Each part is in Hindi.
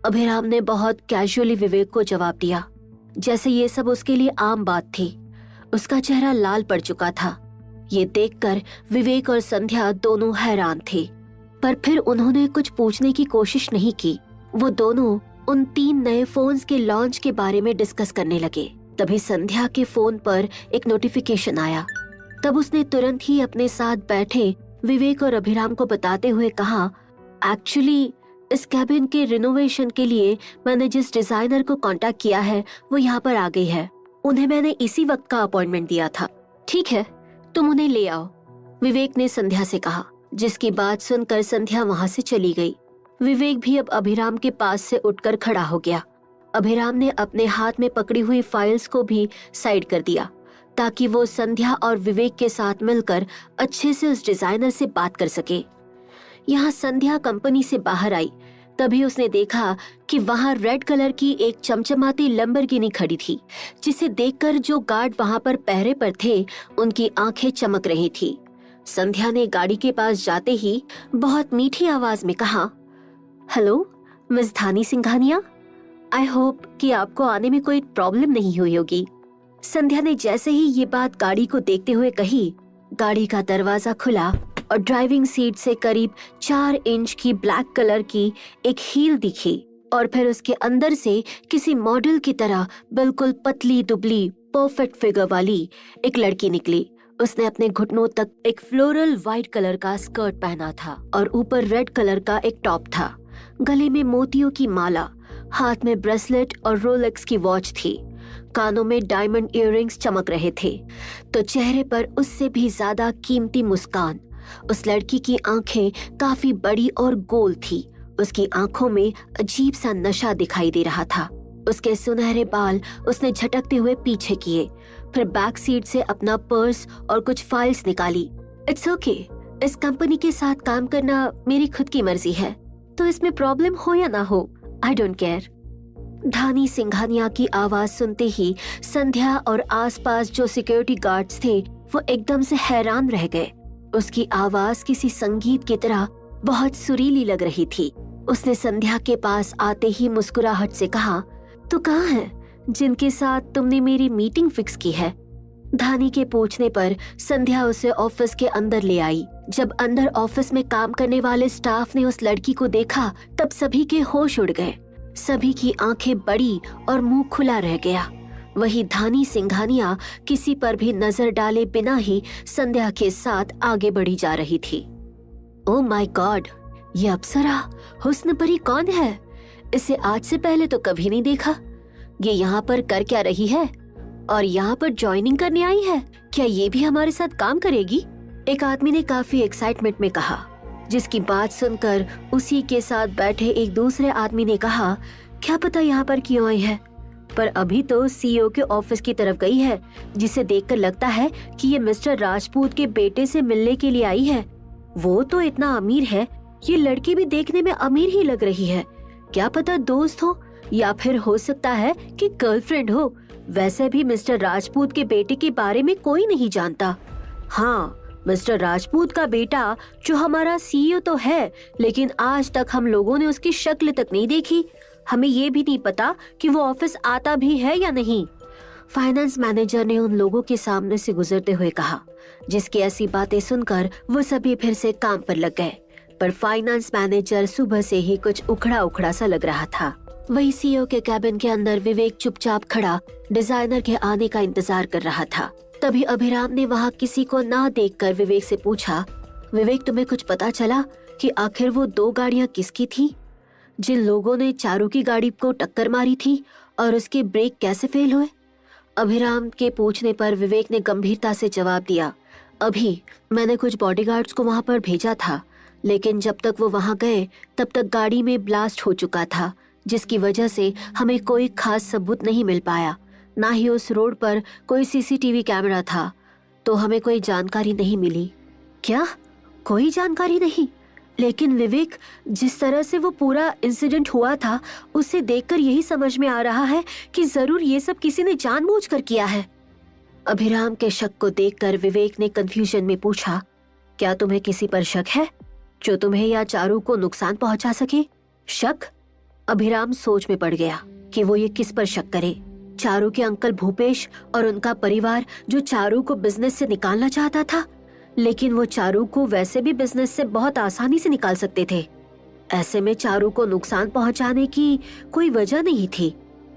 अभिराम ने बहुत कैजुअली विवेक को जवाब दिया, जैसे ये सब उसके लिए आम बात थी। उसका चेहरा लाल पड़ चुका था। ये देखकर विवेक और संध्या दोनों हैरान थे, पर फिर उन्होंने कुछ पूछने की कोशिश नहीं की। वो दोनों उन 3 नए फोन्स के लॉन्च के बारे में डिस्कस करने लगे। तभी संध्या के फोन पर एक नोटिफिकेशन आया। तब उसने तुरंत ही अपने साथ बैठे विवेक और अभिराम को बताते हुए कहा, एक्चुअली इस कैबिन के रिनोवेशन के लिए मैंने जिस डिजाइनर को कांटेक्ट किया है वो यहाँ पर आ गई है। उन्हें मैंने इसी वक्त का अपॉइंटमेंट दिया था। ठीक है, तुम उन्हें ले आओ, विवेक ने संध्या से कहा, जिसकी बात सुनकर संध्या वहाँ से चली गई। विवेक भी अब अभिराम के पास से उठकर खड़ा हो गया। अभिराम ने अपने हाथ में पकड़ी हुई फाइल्स को भी साइड कर दिया ताकि वो संध्या और विवेक के साथ मिलकर अच्छे से उस डिजाइनर से बात कर सके। यहाँ संध्या कंपनी से बाहर आई, तभी उसने देखा कि वहाँ रेड कलर की एक चमचमाती लैम्बोर्गिनी खड़ी थी, जिसे देखकर जो गार्ड वहाँ पर पहरे पर थे उनकी आंखें चमक रही थी। संध्या ने गाड़ी के पास जाते ही बहुत मीठी आवाज में कहा, hello miss Dhani Singhania, I hope कि आपको आने में कोई प्रॉब्लम नहीं हुई होगी। संध्या ने जैसे ही ये बात गाड़ी को देखते हुए कही, गाड़ी का दरवाजा खुला और ड्राइविंग सीट से करीब 4 इंच की ब्लैक कलर की एक हील दिखी और फिर उसके अंदर से किसी मॉडल की तरह बिल्कुल पतली दुबली परफेक्ट फिगर वाली एक लड़की निकली। उसने अपने घुटनों तक एक फ्लोरल व्हाइट कलर का स्कर्ट पहना था और ऊपर रेड कलर का एक टॉप था। गले में मोतियों की माला, हाथ में ब्रेसलेट और रोलेक्स की वॉच थी। कानों में डायमंड इयररिंग्स चमक रहे थे, तो चेहरे पर उससे भी ज्यादा कीमती मुस्कान। उस लड़की की आंखें काफी बड़ी और गोल थी। उसकी आंखों में अजीब सा नशा दिखाई दे रहा था। उसके सुनहरे बाल उसने झटकते हुए पीछे किए, फिर बैक सीट से अपना पर्स और कुछ फाइल्स निकाली। इट्स ओके, इस कंपनी के साथ काम करना मेरी खुद की मर्जी है, तो इसमें प्रॉब्लम हो या ना हो, आई डोंट केयर। धानी सिंघानिया की आवाज सुनते ही संध्या और आसपास जो सिक्योरिटी गार्ड्स थे वो एकदम से हैरान रह गए। उसकी आवाज किसी संगीत की तरह बहुत सुरीली लग रही थी। उसने संध्या के पास आते ही मुस्कुराहट से कहा, तो कहाँ है जिनके साथ तुमने मेरी मीटिंग फिक्स की है? धानी के पूछने पर संध्या उसे ऑफिस के अंदर ले आई। जब अंदर ऑफिस में काम करने वाले स्टाफ ने उस लड़की को देखा तब सभी के होश उड़ गए। सभी की आंखें बड़ी और मुंह खुला रह गया। वही धानी सिंघानिया किसी पर भी नजर डाले बिना ही संध्या के साथ आगे बढ़ी जा रही थी। ओह माय गॉड, ये अप्सरा हुस्न परी कौन है? इसे आज से पहले तो कभी नहीं देखा। ये यहाँ पर कर क्या रही है और यहाँ पर ज्वाइनिंग करने आई है? क्या ये भी हमारे साथ काम करेगी? एक आदमी ने काफी एक्साइटमेंट में कहा, जिसकी बात सुनकर उसी के साथ बैठे एक दूसरे आदमी ने कहा, क्या पता यहाँ पर क्यों आई है, पर अभी तो सीईओ के ऑफिस की तरफ गई है, जिसे देखकर लगता है कि ये मिस्टर राजपूत के बेटे से मिलने के लिए आई है। वो तो इतना अमीर है, ये लड़की भी देखने में अमीर ही लग रही है। क्या पता दोस्त हो या फिर हो सकता है कि गर्लफ्रेंड हो। वैसे भी मिस्टर राजपूत के बेटे के बारे में कोई नहीं जानता। हाँ, मिस्टर राजपूत का बेटा जो हमारा सीईओ तो है, लेकिन आज तक हम लोगों ने उसकी शक्ल तक नहीं देखी। हमें ये भी नहीं पता कि वो ऑफिस आता भी है या नहीं। फाइनेंस मैनेजर ने उन लोगों के सामने से गुजरते हुए कहा, जिसकी ऐसी बातें सुनकर वो सभी फिर से काम पर लग गए। पर फाइनेंस मैनेजर सुबह से ही कुछ उखड़ा उखड़ा सा लग रहा था। वही सीईओ के कैबिन के अंदर विवेक चुपचाप खड़ा डिजाइनर के आने का इंतजार कर रहा था। तभी अभिराम ने वहाँ किसी को ना देखकर विवेक से पूछा, विवेक तुम्हें कुछ पता चला कि आखिर वो 2 गाड़ियाँ किसकी थी? जिन लोगों ने चारू की गाड़ी को टक्कर मारी थी और उसके ब्रेक कैसे फेल हुए? अभिराम के पूछने पर विवेक ने गंभीरता से जवाब दिया, अभी मैंने कुछ बॉडीगार्ड्स को वहाँ पर भेजा था, लेकिन जब तक वो वहाँ गए तब तक गाड़ी में ब्लास्ट हो चुका था, जिसकी वजह से हमें कोई खास सबूत नहीं मिल पाया। ना ही उस रोड पर कोई सीसीटीवी कैमरा था, तो हमें कोई जानकारी नहीं मिली। क्या? कोई जानकारी नहीं? लेकिन विवेक, जिस तरह से वो पूरा इंसिडेंट हुआ था उसे देखकर यही समझ में आ रहा है कि जरूर ये सब किसी ने जानबूझकर किया है। अभिराम के शक को देखकर विवेक ने कंफ्यूजन में पूछा, क्या तुम्हें किसी पर शक है जो तुम्हें या चारू को नुकसान पहुंचा सके? शक? अभिराम सोच में पड़ गया कि वो ये किस पर शक करे। चारू के अंकल भूपेश और उनका परिवार जो चारू को बिजनेस से निकालना चाहता था, लेकिन वो चारू को वैसे भी बिजनेस से बहुत आसानी से निकाल सकते थे। ऐसे में चारू को नुकसान पहुंचाने की कोई वजह नहीं थी।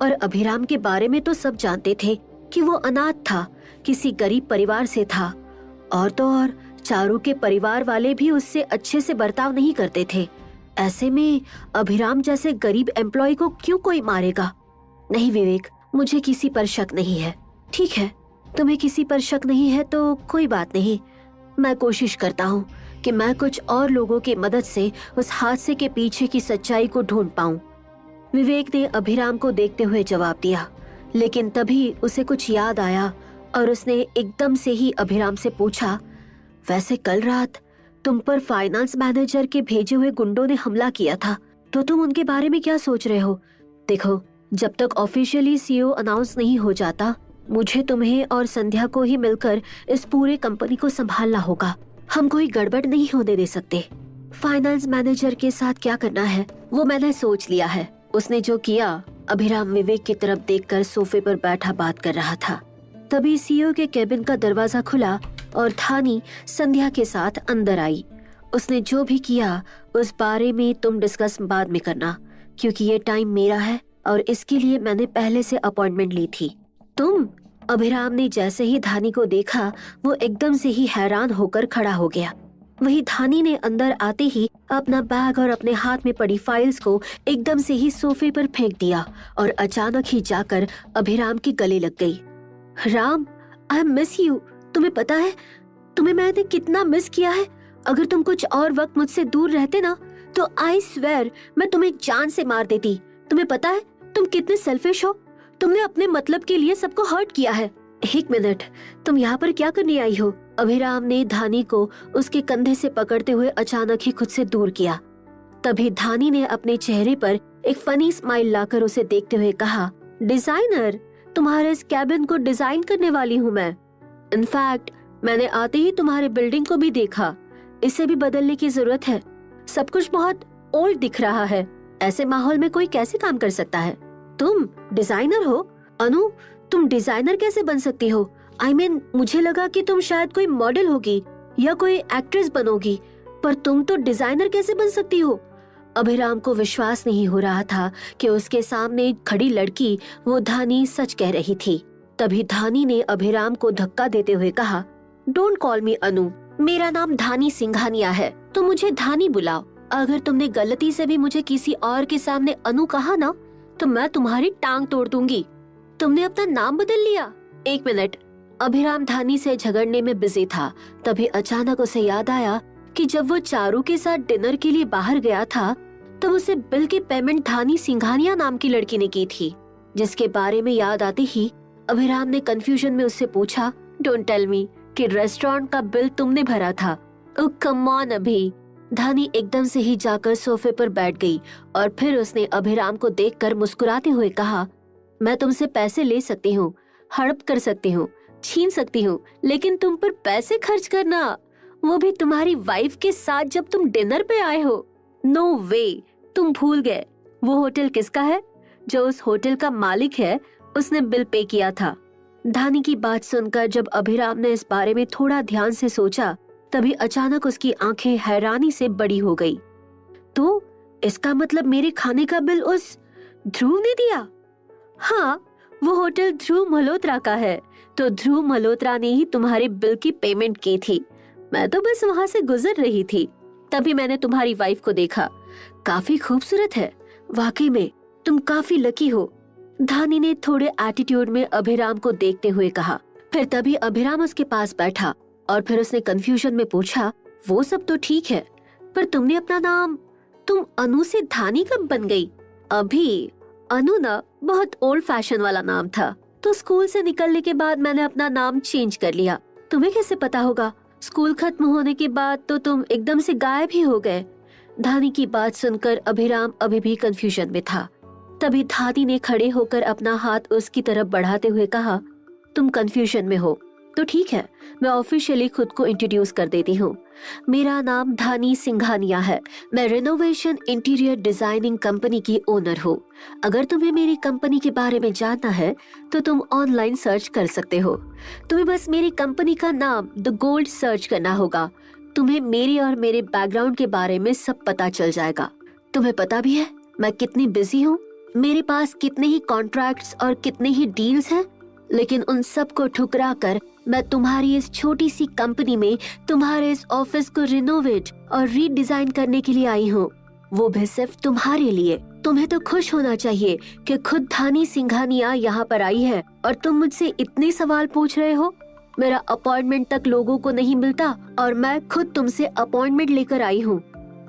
और अभिराम के बारे में तो सब जानते थे कि वो अनाथ था, किसी गरीब परिवार से था। और तो और चारू के परिवार वाले भी उससे अच्छे से बर्ताव नहीं करते थे। ऐसे में अभिराम जैसे गरीब एम्प्लॉय को क्यों कोई मारेगा? नहीं विवेक, मुझे किसी पर शक नहीं है। ठीक है, तुम्हें किसी पर शक नहीं है तो कोई बात नहीं। मैं कोशिश करता हूँ कि मैं कुछ और लोगों की मदद से उस हादसे के पीछे की सच्चाई को ढूंढ पाऊँ। विवेक ने अभिराम को देखते हुए जवाब दिया, लेकिन तभी उसे कुछ याद आया और उसने एकदम से ही अभिराम से पूछा, वैसे कल रात तुम पर फाइनेंस मैनेजर के भेजे हुए गुंडों ने हमला किया था, तो तुम उनके बारे में क्या सोच रहे हो? देखो, जब तक ऑफिशियली सीईओ अनाउंस नहीं हो जाता, मुझे तुम्हें और संध्या को ही मिलकर इस पूरे कंपनी को संभालना होगा। हम कोई गड़बड़ नहीं होने दे सकते। फाइनेंस मैनेजर के साथ क्या करना है वो मैंने सोच लिया है। उसने जो किया। अभिराम विवेक की तरफ देखकर सोफे पर बैठा बात कर रहा था। तभी सीईओ के केबिन का दरवाजा खुला और धानी संध्या के साथ अंदर आई। उसने जो भी किया उस बारे में तुम डिस्कस बाद में करना, क्योंकि ये टाइम मेरा है और इसके लिए मैंने पहले से अपॉइंटमेंट ली थी। तुम? अभिराम ने जैसे ही धानी को देखा वो एकदम से ही हैरान होकर खड़ा हो गया। वही धानी ने अंदर आते ही अपना बैग और अपने हाथ में पड़ी फाइल्स को एकदम से ही सोफे पर फेंक दिया और अचानक ही जाकर अभिराम के गले लग गई। Ram, I miss you. तुम्हें पता है तुम्हें मैंने कितना मिस किया है। अगर तुम कुछ और वक्त मुझसे दूर रहते ना तो आई स्वेयर मैं तुम्हें जान से मार देती। तुम्हें पता है तुम कितने सेल्फिश हो। तुमने अपने मतलब के लिए सबको हर्ट किया है। एक मिनट, तुम यहाँ पर क्या करने आई हो? अभिराम ने धानी को उसके कंधे से पकड़ते हुए अचानक ही खुद से दूर किया। तभी धानी ने अपने चेहरे पर एक फनी स्माइल लाकर उसे देखते हुए कहा, डिजाइनर, तुम्हारे इस कैबिन को डिजाइन करने वाली हूँ मैं। इनफैक्ट मैंने आते ही तुम्हारे बिल्डिंग को भी देखा। इसे भी बदलने की जरूरत है। सब कुछ बहुत ओल्ड दिख रहा है। ऐसे माहौल में कोई कैसे काम कर सकता है? तुम डिजाइनर हो? अनु, तुम डिजाइनर कैसे बन सकती हो? I mean, मुझे लगा कि तुम शायद कोई मॉडल होगी या कोई एक्ट्रेस बनोगी, पर तुम तो डिजाइनर कैसे बन सकती हो? अभिराम को विश्वास नहीं हो रहा था कि उसके सामने खड़ी लड़की वो धानी सच कह रही थी। तभी धानी ने अभिराम को धक्का देते हुए कहा, डोंट कॉल मी अनु, मेरा नाम धानी सिंघानिया है, तो मुझे धानी बुलाओ। अगर तुमने गलती से भी मुझे किसी और के सामने अनु कहा ना तो मैं तुम्हारी टांग तोड़ दूंगी। तुमने अपना नाम बदल लिया? एक मिनट। अभिराम धानी से झगड़ने में बिजी था। तभी अचानक उसे याद आया कि जब वो चारू के साथ डिनर के लिए बाहर गया था तब उसे बिल की पेमेंट धानी सिंघानिया नाम की लड़की ने की थी, जिसके बारे में याद आते ही अभिराम ने कंफ्यूजन में उससे पूछा, डोंट टेल मी कि रेस्टोरेंट का बिल तुमने भरा था? ओह कम ऑन अभी। धानी एकदम से ही जाकर सोफे पर बैठ गई और फिर उसने अभिराम को देखकर मुस्कुराते हुए कहा, मैं तुमसे पैसे ले सकती हूँ, हड़प कर सकती हूँ, छीन सकती हूँ, लेकिन तुम पर पैसे खर्च करना, वो भी तुम्हारी वाइफ के साथ जब तुम डिनर पे आए हो? नो वे, तुम भूल गए वो होटल किसका है? जो उस होटल का मालिक है उसने बिल पे किया था। धानी की बात सुनकर जब अभिराम ने इस बारे में थोड़ा ध्यान से सोचा तभी अचानक उसकी आंखें हैरानी से बड़ी हो गई। तो इसका मतलब मेरे खाने का बिल उस ध्रुव ने दिया? हाँ, वो होटल ध्रुव मल्होत्रा का है, तो ध्रुव मल्होत्रा ने ही तुम्हारे बिल की पेमेंट की थी। मैं तो बस वहाँ से गुजर रही थी, तभी मैंने तुम्हारी वाइफ को देखा। काफी खूबसूरत है, वाकई में तुम काफी लकी हो। धानी ने थोड़े एटीट्यूड में अभिराम को देखते हुए कहा। फिर तभी अभिराम उसके पास बैठा और फिर उसने कंफ्यूजन में पूछा, वो सब तो ठीक है, पर तुमने अपना नाम तुम अनु से धानी कब बन गई? अभी अनु ना बहुत ओल्ड फैशन वाला नाम था, तो स्कूल से निकलने के बाद मैंने अपना नाम चेंज कर लिया। तुम्हें कैसे पता होगा? स्कूल खत्म होने के बाद तो तुम एकदम से गायब ही हो गए। धानी की बात सुनकर अभिराम अभी भी कंफ्यूजन में था। तभी धानी ने खड़े होकर अपना हाथ उसकी तरफ बढ़ाते हुए कहा, तुम कंफ्यूजन में हो, तो ठीक है, मैं ऑफिशियली खुद को इंट्रोड्यूस कर देती हूँ। मेरा नाम धानी सिंघानिया है। मैं रिनोवेशन इंटीरियर डिजाइनिंग कंपनी की ओनर हूँ। अगर तुम्हें मेरी कंपनी के बारे में जानना है तो तुम ऑनलाइन सर्च कर सकते हो। तुम्हें बस मेरी कंपनी का नाम द गोल्ड सर्च करना होगा। तुम्हें मेरी और मेरे बैकग्राउंड के बारे में सब पता चल जाएगा। तुम्हें पता भी है मैं कितनी बिजी हूँ, मेरे पास कितने ही कॉन्ट्रैक्ट्स और कितने ही डील्स हैं, लेकिन उन सब को ठुकरा कर मैं तुम्हारी इस छोटी सी कंपनी में तुम्हारे इस ऑफिस को रिनोवेट और रीडिजाइन करने के लिए आई हूँ, वो भी सिर्फ तुम्हारे लिए। तुम्हें तो खुश होना चाहिए कि खुद धानी सिंघानिया यहाँ पर आई है और तुम मुझसे इतने सवाल पूछ रहे हो। मेरा अपॉइंटमेंट तक लोगों को नहीं मिलता और मैं खुद तुमसे अपॉइंटमेंट लेकर आई हूँ।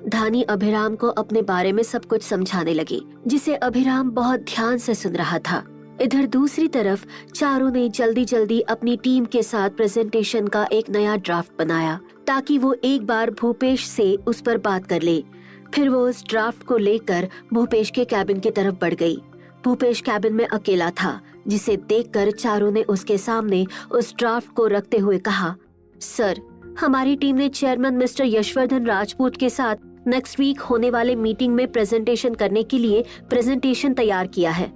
धानी अभिराम को अपने बारे में सब कुछ समझाने लगी, जिसे अभिराम बहुत ध्यान से सुन रहा था। इधर दूसरी तरफ चारू ने जल्दी जल्दी अपनी टीम के साथ प्रेजेंटेशन का एक नया ड्राफ्ट बनाया ताकि वो एक बार भूपेश से उस पर बात कर ले। फिर वो उस ड्राफ्ट को लेकर भूपेश के कैबिन की तरफ बढ़ गई। भूपेश कैबिन में अकेला था, जिसे देखकर चारू ने उसके सामने उस ड्राफ्ट को रखते हुए कहा, सर, हमारी टीम ने चेयरमैन मिस्टर यशवर्धन राजपूत के साथ नेक्स्ट वीक होने वाले मीटिंग में प्रेजेंटेशन करने के लिए प्रेजेंटेशन तैयार किया है।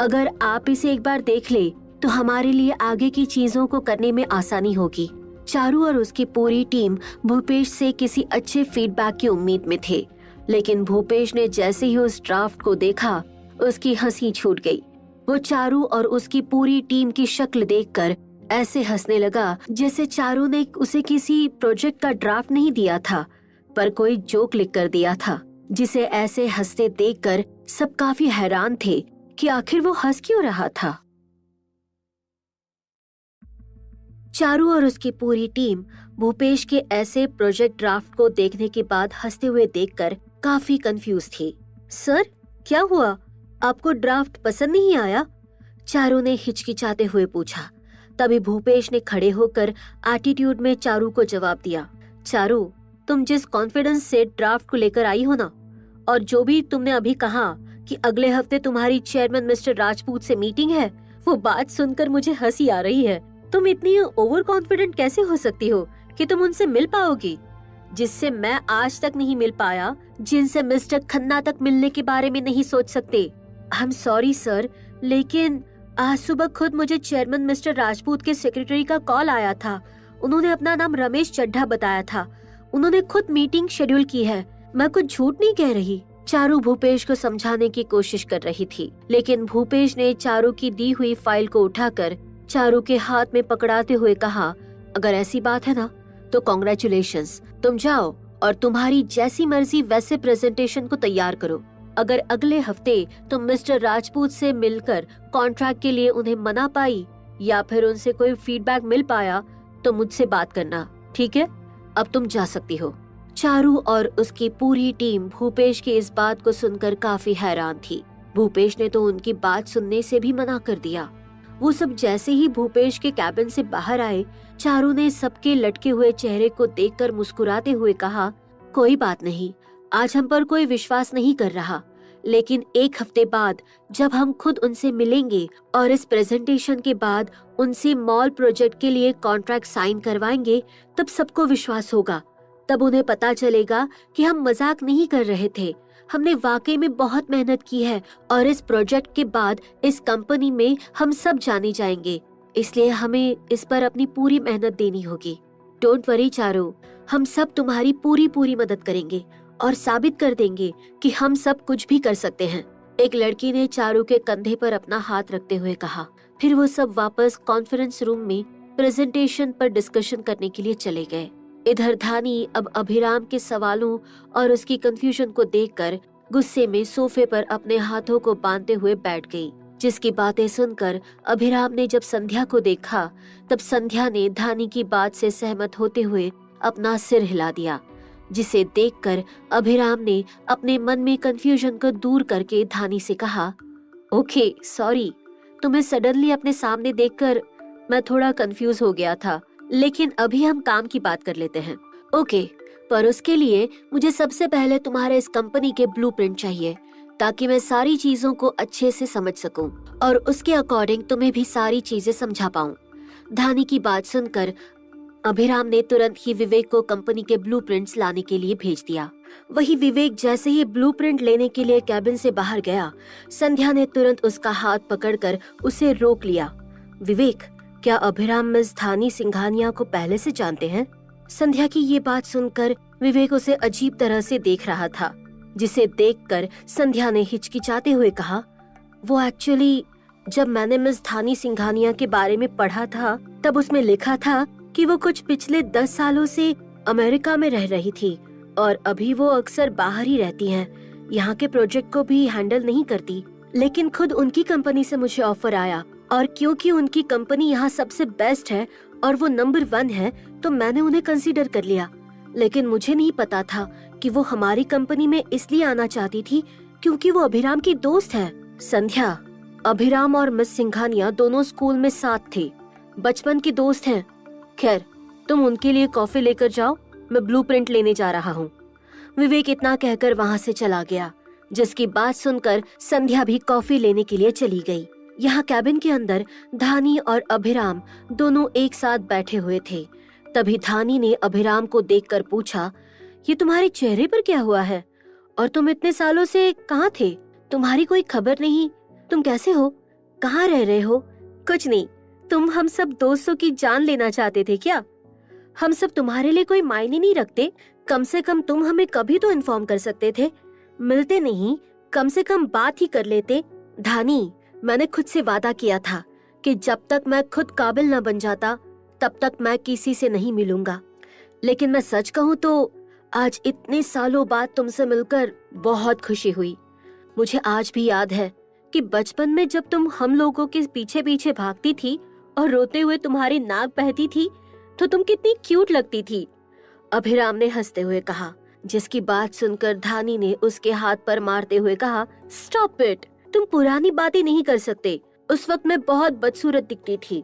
अगर आप इसे एक बार देख ले तो हमारे लिए आगे की चीजों को करने में आसानी होगी। चारू और उसकी पूरी टीम भूपेश से किसी अच्छे फीडबैक की उम्मीद में थे, लेकिन भूपेश ने जैसे ही उस ड्राफ्ट को देखा उसकी हंसी छूट गई। वो चारू और उसकी पूरी टीम की शक्ल देखकर ऐसे हंसने लगा जैसे चारू ने उसे किसी प्रोजेक्ट का ड्राफ्ट नहीं दिया था, पर कोई जोक लिख कर दिया था, जिसे ऐसे हंसते देखकर सब काफी हैरान थे कि आखिर वो हंस क्यों रहा था। चारू और उसकी पूरी टीम भूपेश के ऐसे प्रोजेक्ट ड्राफ्ट को देखने के बाद हंसते हुए देखकर काफी कंफ्यूज थी। सर, क्या हुआ? आपको ड्राफ्ट पसंद नहीं आया? चारू ने हिचकिचाते हुए पूछा। तभी भूपेश ने खड़े होकर एटीट्यूड में चारू को जवाब दिया, चारू, तुम जिस कॉन्फिडेंस से ड्राफ्ट को लेकर आई हो ना, और जो भी तुमने अभी कहा कि अगले हफ्ते तुम्हारी चेयरमैन मिस्टर राजपूत से मीटिंग है, वो बात सुनकर मुझे हंसी आ रही है। तुम इतनी ओवर कॉन्फिडेंट कैसे हो सकती हो कि तुम उनसे मिल पाओगी, जिससे मैं आज तक नहीं मिल पाया, जिनसे मिस्टर खन्ना तक मिलने के बारे में नहीं सोच सकते। आई एम सॉरी सर, लेकिन आज सुबह खुद मुझे चेयरमैन मिस्टर राजपूत के सेक्रेटरी का कॉल आया था। उन्होंने अपना नाम रमेश चड्ढा बताया था। उन्होंने खुद मीटिंग शेड्यूल की है। मैं कुछ झूठ नहीं कह रही। चारू भूपेश को समझाने की कोशिश कर रही थी, लेकिन भूपेश ने चारू की दी हुई फाइल को उठाकर चारू के हाथ में पकड़ाते हुए कहा, अगर ऐसी बात है ना तो कॉन्ग्रेचुलेशंस, तुम जाओ और तुम्हारी जैसी मर्जी वैसे प्रेजेंटेशन को तैयार करो। अगर अगले हफ्ते तुम मिस्टर राजपूत से मिलकर कॉन्ट्रैक्ट के लिए उन्हें मना पाई या फिर उनसे कोई फीडबैक मिल पाया तो मुझसे बात करना, ठीक है? अब तुम जा सकती हो। चारू और उसकी पूरी टीम भूपेश की इस बात को सुनकर काफी हैरान थी। भूपेश ने तो उनकी बात सुनने से भी मना कर दिया। वो सब जैसे ही भूपेश के कैबिन से बाहर आए, चारू ने सबके लटके हुए चेहरे को देखकर मुस्कुराते हुए कहा, कोई बात नहीं, आज हम पर कोई विश्वास नहीं कर रहा, लेकिन एक हफ्ते बाद जब हम खुद उनसे मिलेंगे और इस प्रेजेंटेशन के बाद उनसे मॉल प्रोजेक्ट के लिए कॉन्ट्रैक्ट साइन करवाएंगे, तब सबको विश्वास होगा। तब उन्हें पता चलेगा कि हम मजाक नहीं कर रहे थे, हमने वाकई में बहुत मेहनत की है और इस प्रोजेक्ट के बाद इस कंपनी में हम सब जाने जाएंगे। इसलिए हमें इस पर अपनी पूरी मेहनत देनी होगी। डोंट वरी चारू, हम सब तुम्हारी पूरी मदद करेंगे और साबित कर देंगे कि हम सब कुछ भी कर सकते हैं। एक लड़की ने चारू के कंधे पर अपना हाथ रखते हुए कहा। फिर वो सब वापस कॉन्फ्रेंस रूम में प्रेजेंटेशन पर डिस्कशन करने के लिए चले गए। इधर धानी अब अभिराम के सवालों और उसकी कंफ्यूजन को देखकर गुस्से में सोफे पर अपने हाथों को बांधते हुए बैठ गई। जिसकी बातें सुनकर अभिराम ने जब संध्या को देखा, तब संध्या ने धानी की बात से सहमत होते हुए अपना सिर हिला दिया, जिसे देखकर अभिराम ने अपने मन में कंफ्यूजन को दूर करके धानी से कहा, ओके सॉरी, तुम्हें सडनली अपने सामने देखकर मैं थोड़ा कंफ्यूज हो गया था, लेकिन अभी हम काम की बात कर लेते हैं। ओके, पर उसके लिए मुझे सबसे पहले तुम्हारे इस कंपनी के ब्लूप्रिंट चाहिए, ताकि मैं सारी चीजों को अच्छे से समझ सकूं और उसके अकॉर्डिंग तुम्हें भी सारी चीजें समझा पाऊं। धानी की बात सुनकर अभिराम ने तुरंत ही विवेक को कंपनी के ब्लूप्रिंट्स लाने के लिए भेज दिया। वही विवेक जैसे ही ब्लूप्रिंट लेने के लिए कैबिन से बाहर गया, संध्या ने तुरंत उसका हाथ पकड़कर उसे रोक लिया। विवेक, क्या अभिराम मिस धानी सिंघानिया को पहले से जानते हैं? संध्या की ये बात सुनकर विवेक उसे अजीब तरह से देख रहा था, जिसे देखकर संध्या ने हिचकिचाते हुए कहा, वो एक्चुअली जब मैंने मिस धानी सिंघानिया के बारे में पढ़ा था तब उसमें लिखा था कि वो कुछ पिछले 10 सालों से अमेरिका में रह रही थी और अभी वो अक्सर बाहर ही रहती हैं, यहाँ के प्रोजेक्ट को भी हैंडल नहीं करती। लेकिन खुद उनकी कंपनी से मुझे ऑफर आया और क्योंकि उनकी कंपनी यहाँ सबसे बेस्ट है और वो नंबर 1 है तो मैंने उन्हें कंसीडर कर लिया। लेकिन मुझे नहीं पता था कि वो हमारी कंपनी में इसलिए आना चाहती थी क्योंकि वो अभिराम की दोस्त है। संध्या, अभिराम और मिस सिंघानिया दोनों स्कूल में साथ थे, बचपन के दोस्त हैं। खैर, तुम उनके लिए कॉफी लेकर जाओ, मैं ब्लूप्रिंट लेने जा रहा हूँ। विवेक इतना कहकर वहाँ से चला गया, जिसकी बात सुनकर संध्या भी कॉफी लेने के लिए चली गई। यहाँ कैबिन के अंदर धानी और अभिराम दोनों एक साथ बैठे हुए थे। तभी धानी ने अभिराम को देखकर पूछा, ये तुम्हारे चेहरे पर क्या हुआ है? और तुम इतने सालों से कहाँ थे? तुम्हारी कोई खबर नहीं। तुम कैसे हो? कहाँ रह रहे हो? कुछ नहीं, तुम हम सब दोस्तों की जान लेना चाहते थे क्या? हम सब तुम्हारे लिए कोई मायने नहीं रखते? कम से कम तुम हमें कभी तो इन्फॉर्म कर सकते थे। मिलते नहीं, कम से कम बात ही कर लेते। धानी, मैंने खुद से वादा किया था कि जब तक मैं खुद काबिल न बन जाता तब तक मैं किसी से नहीं मिलूंगा। लेकिन मैं सच कहूँ तो आज इतने सालों बाद तुमसे मिलकर बहुत खुशी हुई। मुझे आज भी याद है कि बचपन में जब तुम हम लोगों के पीछे पीछे भागती थी और रोते हुए तुम्हारी नाक बहती थी तो तुम कितनी क्यूट लगती थी। अभिराम ने हंसते हुए कहा, जिसकी बात सुनकर धानी ने उसके हाथ पर मारते हुए कहा, स्टॉप इट, तुम पुरानी बातें नहीं कर सकते। उस वक्त मैं बहुत बदसूरत दिखती थी।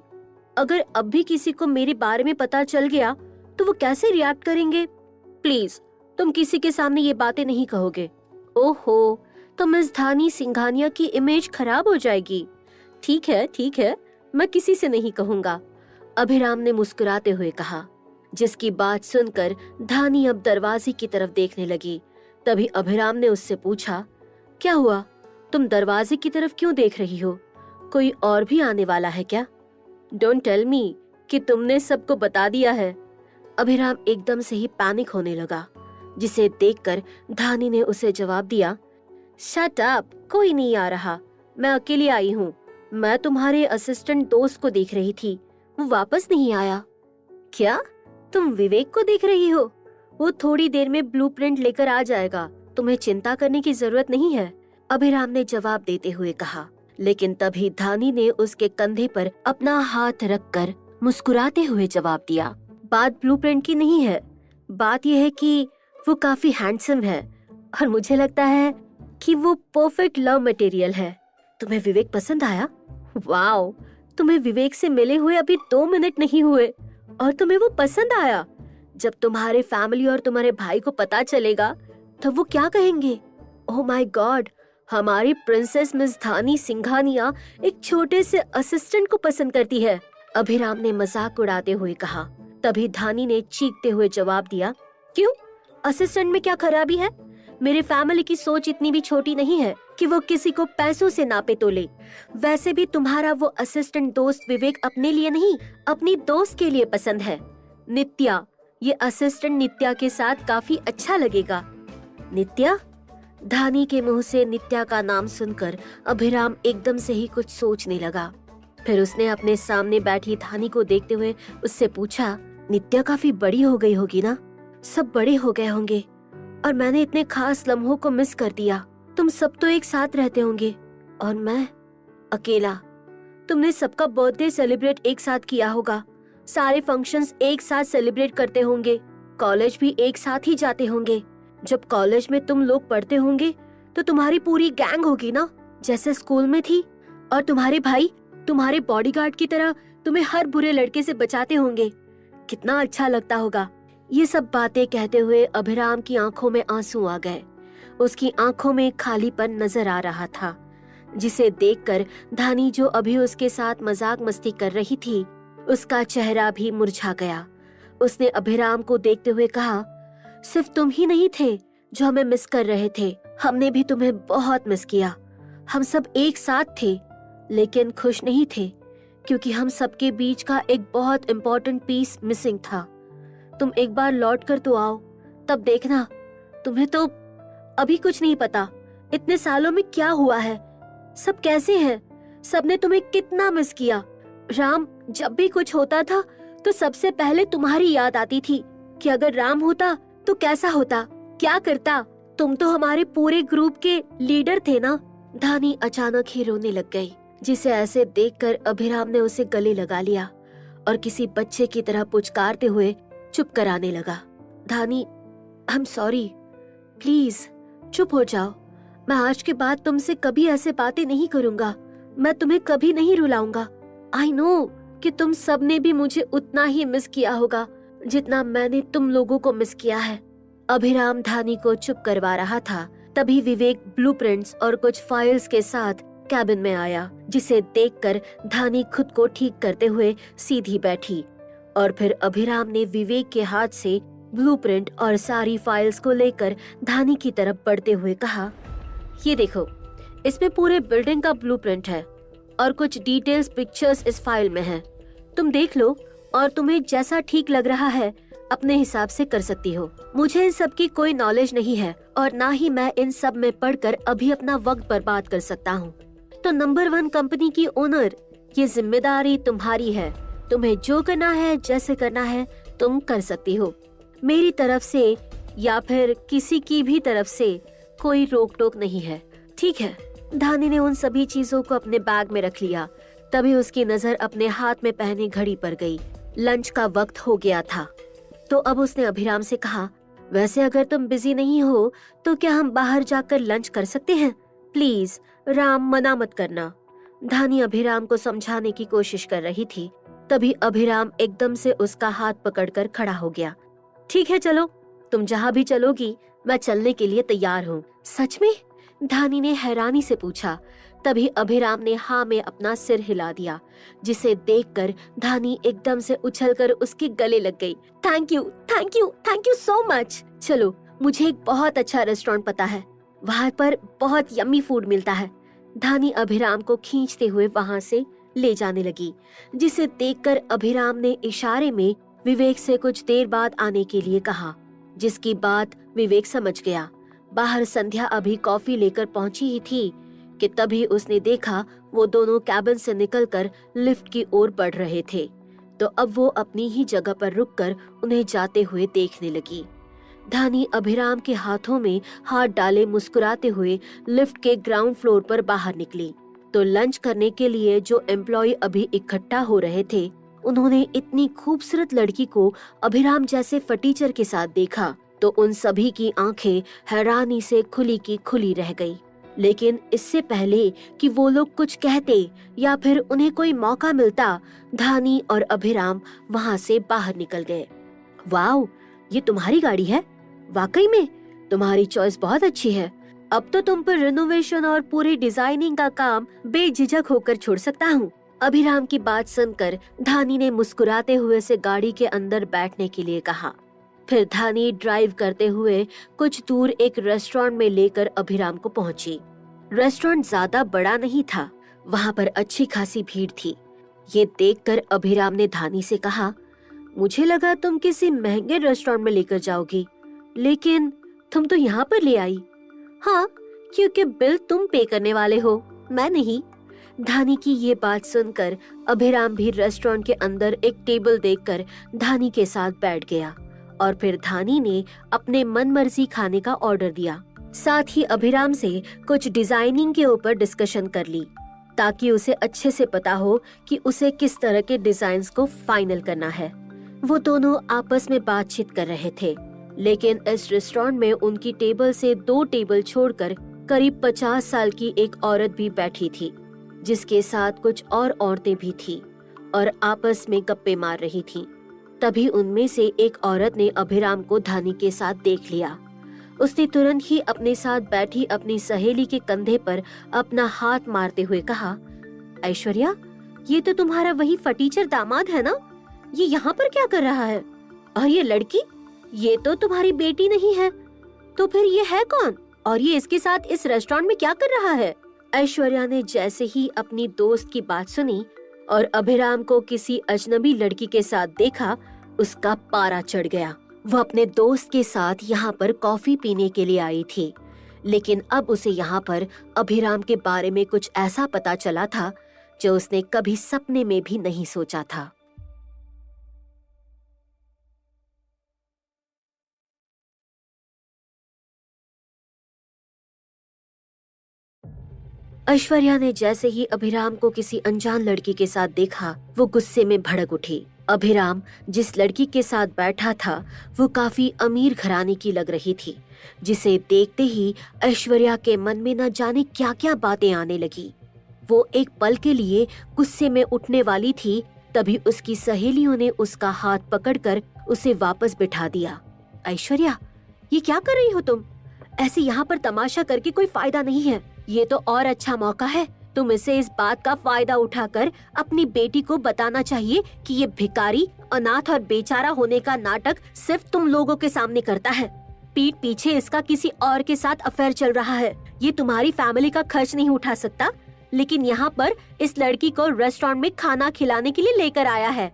अगर अब भी किसी को मेरे बारे में पता चल गया तो वो कैसे रिएक्ट करेंगे? प्लीज, तुम किसी के सामने ये बातें नहीं कहोगे। ओहो, तो मिस धानी सिंघानिया की इमेज खराब हो जाएगी। ठीक है, मैं किसी से नहीं कहूँगा, अभिराम ने मुस्कुराते हुए कहा। जिसकी बात सुनकर धानी अब दरवाजे की तरफ देखने लगी। तभी अभिराम ने उससे पूछा, क्या हुआ? तुम दरवाजे की तरफ क्यों देख रही हो? कोई और भी आने वाला है क्या? डोंट टेल मी कि तुमने सबको बता दिया है। अभिराम एकदम से ही पैनिक होने लगा, जिसे देखकर धानी ने उसे जवाब दिया, शट अप, कोई नहीं आ रहा, मैं अकेली आई हूँ। मैं तुम्हारे असिस्टेंट दोस्त को देख रही थी, वो वापस नहीं आया। क्या? तुम विवेक को देख रही हो? वो थोड़ी देर में ब्लूप्रिंट लेकर आ जाएगा, तुम्हें चिंता करने की जरूरत नहीं है, अभिराम ने जवाब देते हुए कहा। लेकिन तभी धानी ने उसके कंधे पर अपना हाथ रखकर मुस्कुराते हुए जवाब दिया, बात ब्लूप्रिंट की नहीं है, बात यह है कि वो काफी हैंडसम है और मुझे लगता है कि वो परफेक्ट लव मटेरियल है। तुम्हें विवेक पसंद आया? वाओ, तुम्हें विवेक से मिले हुए अभी 2 मिनट नहीं हुए और तुम्हें वो पसंद आया। जब तुम्हारे फैमिली और तुम्हारे भाई को पता चलेगा तो वो क्या कहेंगे? ओह माय गॉड, हमारी प्रिंसेस मिस धानी सिंघानिया एक छोटे से असिस्टेंट को पसंद करती है, अभिराम ने मजाक उड़ाते हुए कहा। तभी धानी ने चीखते हुए जवाब दिया, क्यों? असिस्टेंट में क्या खराबी है? मेरे फैमिली की सोच इतनी भी छोटी नहीं है कि वो किसी को पैसों से नापे तोले। वैसे भी तुम्हारा वो असिस्टेंट दोस्त विवेक अपने लिए नहीं, अपनी दोस्त के लिए पसंद है, नित्या। ये असिस्टेंट नित्या के साथ काफी अच्छा लगेगा। नित्या? धानी के मुंह से नित्या का नाम सुनकर अभिराम एकदम से ही कुछ सोचने लगा। फिर उसने अपने सामने बैठी धानी को देखते हुए उससे पूछा, नित्या काफी बड़ी हो गई होगी ना? सब बड़े हो गए होंगे और मैंने इतने खास लम्हों को मिस कर दिया। तुम सब तो एक साथ रहते होंगे और मैं अकेला। तुमने सबका बर्थडे सेलिब्रेट एक साथ किया होगा, सारे फंक्शंस एक साथ सेलिब्रेट करते होंगे, कॉलेज भी एक साथ ही जाते होंगे। जब कॉलेज में तुम लोग पढ़ते होंगे तो तुम्हारी पूरी गैंग होगी ना, जैसे स्कूल में थी। और तुम्हारे भाई तुम्हारे बॉडीगार्ड की तरह तुम्हें हर बुरे लड़के से बचाते होंगे। कितना अच्छा लगता होगा। ये सब बातें कहते हुए अभिराम की आंखों में आंसू आ गए। उसकी आंखों में खालीपन नजर आ रहा था, जिसे देखकर धानी जो अभी उसके साथ मजाक मस्ती कर रही थी, उसका चेहरा भी मुरझा गया। उसने अभिराम को देखते हुए कहा, सिर्फ तुम ही नहीं थे जो हमें मिस कर रहे थे, हमने भी तुम्हें बहुत मिस किया। हम सब एक साथ थे लेकिन खुश नहीं थे क्योंकि हम सबके बीच का एक बहुत इम्पोर्टेंट पीस मिसिंग था। तुम एक बार लौट कर तो आओ, तब देखना। तुम्हें तो अभी कुछ नहीं पता इतने सालों में क्या हुआ है, सब कैसे हैं, सबने तुम्हें कितना मिस किया। राम, जब भी कुछ होता था तो सबसे पहले तुम्हारी याद आती थी कि अगर राम होता तो कैसा होता, क्या करता। तुम तो हमारे पूरे ग्रुप के लीडर थे ना। धानी अचानक ही रोने लग गई, जिसे ऐसे देखकर अभिराम ने उसे गले लगा लिया और किसी बच्चे की तरह पुचकारते हुए चुप कराने लगा। धानी, आई एम सॉरी, प्लीज चुप हो जाओ। मैं आज के बाद तुमसे कभी ऐसे बातें नहीं करूंगा, मैं तुम्हें कभी नहीं रुलाऊंगा। आई नो कि तुम सब ने भी मुझे उतना ही मिस किया होगा जितना मैंने तुम लोगों को मिस किया है। अभिराम धानी को चुप करवा रहा था, तभी विवेक ब्लूप्रिंट्स और कुछ फाइल्स के साथ कैबिन में आया, जिसे देखकर धानी खुद को ठीक करते हुए सीधी बैठी और फिर अभिराम ने विवेक के हाथ से ब्लूप्रिंट और सारी फाइल्स को लेकर धानी की तरफ बढ़ते हुए कहा, ये देखो, इसमें पूरे बिल्डिंग का ब्लूप्रिंट है और कुछ डिटेल्स पिक्चर्स इस फाइल में हैं। तुम देख लो और तुम्हें जैसा ठीक लग रहा है अपने हिसाब से कर सकती हो। मुझे इन सब की कोई नॉलेज नहीं है और ना ही मैं इन सब में पढ़कर अभी अपना वक्त बर्बाद कर सकता हूँ। तो नंबर 1 कंपनी की ओनर, ये जिम्मेदारी तुम्हारी है। तुम्हें जो करना है, जैसे करना है, तुम कर सकती हो। मेरी तरफ से या फिर किसी की भी तरफ से कोई रोक टोक नहीं है, ठीक है। धानी ने उन सभी चीजों को अपने बैग में रख लिया। तभी उसकी नजर अपने हाथ में पहनी घड़ी पर गई। लंच का वक्त हो गया था, तो अब उसने अभिराम से कहा, वैसे अगर तुम बिजी नहीं हो तो क्या हम बाहर जाकर लंच कर सकते हैं? प्लीज राम, मना मत करना। धानी अभिराम को समझाने की कोशिश कर रही थी, तभी अभिराम एकदम से उसका हाथ पकड़कर खड़ा हो गया। ठीक है, चलो, तुम जहाँ भी चलोगी मैं चलने के लिए तैयार हूँ। सच में? धानी ने हैरानी से पूछा। तभी अभिराम ने हाँ में अपना सिर हिला दिया, जिसे देखकर धानी एकदम से उछलकर उसके गले लग गई। Thank you, thank you, thank you so much. चलो, मुझे एक बहुत अच्छा रेस्टोरेंट पता है, वहाँ पर बहुत यम्मी फूड मिलता है। धानी अभिराम को खींचते हुए वहाँ से ले जाने लगी, जिसे देखकर अभिराम ने इशारे में विवेक से कुछ देर बाद आने के लिए कहा, जिसकी बात विवेक समझ गया। बाहर संध्या अभी कॉफी लेकर पहुंची ही थी कि तभी उसने देखा वो दोनों कैबिन से निकलकर लिफ्ट की ओर बढ़ रहे थे। तो अब वो अपनी ही जगह पर रुककर उन्हें जाते हुए देखने लगी। धानी अभिराम के हाथों में हाथ डाले मुस्कुराते हुए लिफ्ट के ग्राउंड फ्लोर पर बाहर निकली। तो लंच करने के लिए जो एम्प्लॉय अभी इकट्ठा हो रहे थे, उन्होंने इतनी खूबसूरत लड़की को अभिराम जैसे फटीचर के साथ देखा तो उन सभी की आंखें हैरानी से खुली की खुली रह गई। लेकिन इससे पहले कि वो लोग कुछ कहते या फिर उन्हें कोई मौका मिलता, धानी और अभिराम वहाँ से बाहर निकल गए। वाओ, ये तुम्हारी गाड़ी है? वाकई में तुम्हारी चॉइस बहुत अच्छी है। अब तो तुम पर रिनोवेशन और पूरी डिजाइनिंग का काम बेझिझक होकर छोड़ सकता हूँ। अभिराम की बात सुनकर धानी ने मुस्कुराते हुए से गाड़ी के अंदर बैठने के लिए कहा। फिर धानी ड्राइव करते हुए कुछ दूर एक रेस्टोरेंट में लेकर अभिराम को पहुंची। रेस्टोरेंट ज्यादा बड़ा नहीं था, वहाँ पर अच्छी खासी भीड़ थी। ये देखकर अभिराम ने धानी से कहा, मुझे लगा तुम किसी महंगे रेस्टोरेंट में लेकर जाओगी, लेकिन तुम तो यहाँ पर ले आई। हाँ, क्योंकि बिल तुम पे करने वाले हो, मैं नहीं। धानी की ये बात सुनकर अभिराम भी रेस्टोरेंट के अंदर एक टेबल देखकर धानी के साथ बैठ गया और फिर धानी ने अपने मनमर्जी खाने का ऑर्डर दिया। साथ ही अभिराम से कुछ डिजाइनिंग के ऊपर डिस्कशन कर ली, ताकि उसे अच्छे से पता हो कि उसे किस तरह के डिजाइन्स को फाइनल करना है। वो दोनों आपस में बातचीत कर रहे थे, लेकिन इस रेस्टोरेंट में उनकी टेबल से 2 टेबल छोड़कर करीब 50 साल की एक औरत भी बैठी थी, जिसके साथ कुछ और औरतें भी थी और आपस में गप्पे मार रही थीं। तभी उनमें से एक औरत ने अभिराम को धानी के साथ देख लिया। उसने तुरंत ही अपने साथ बैठी अपनी सहेली के कंधे पर अपना हाथ मारते हुए कहा, ऐश्वर्या, ये तो तुम्हारा वही फटीचर दामाद है ना? ये यहाँ पर क्या कर रहा है? और ये लड़की, ये तो तुम्हारी बेटी नहीं है, तो फिर ये है कौन? और ये इसके साथ इस रेस्टोरेंट में क्या कर रहा है? ऐश्वर्या ने जैसे ही अपनी दोस्त की बात सुनी और अभिराम को किसी अजनबी लड़की के साथ देखा, उसका पारा चढ़ गया। वो अपने दोस्त के साथ यहाँ पर कॉफी पीने के लिए आई थी, लेकिन अब उसे यहाँ पर अभिराम के बारे में कुछ ऐसा पता चला था जो उसने कभी सपने में भी नहीं सोचा था। ऐश्वर्या ने जैसे ही अभिराम को किसी अनजान लड़की के साथ देखा, वो गुस्से में भड़क उठी। अभिराम जिस लड़की के साथ बैठा था वो काफी अमीर घराने की लग रही थी, जिसे देखते ही ऐश्वर्या के मन में न जाने क्या क्या बातें आने लगी। वो एक पल के लिए गुस्से में उठने वाली थी, तभी उसकी सहेलियों ने उसका हाथ पकड़कर उसे वापस बिठा दिया। ऐश्वर्या, ये क्या कर रही हो तुम? ऐसे यहाँ पर तमाशा करके कोई फायदा नहीं है। ये तो और अच्छा मौका है, तुम इसे इस बात का फायदा उठाकर अपनी बेटी को बताना चाहिए कि ये भिखारी, अनाथ और बेचारा होने का नाटक सिर्फ तुम लोगों के सामने करता है। पीठ पीछे इसका किसी और के साथ अफेयर चल रहा है। ये तुम्हारी फैमिली का खर्च नहीं उठा सकता, लेकिन यहाँ पर इस लड़की को रेस्टोरेंट में खाना खिलाने के लिए लेकर आया है।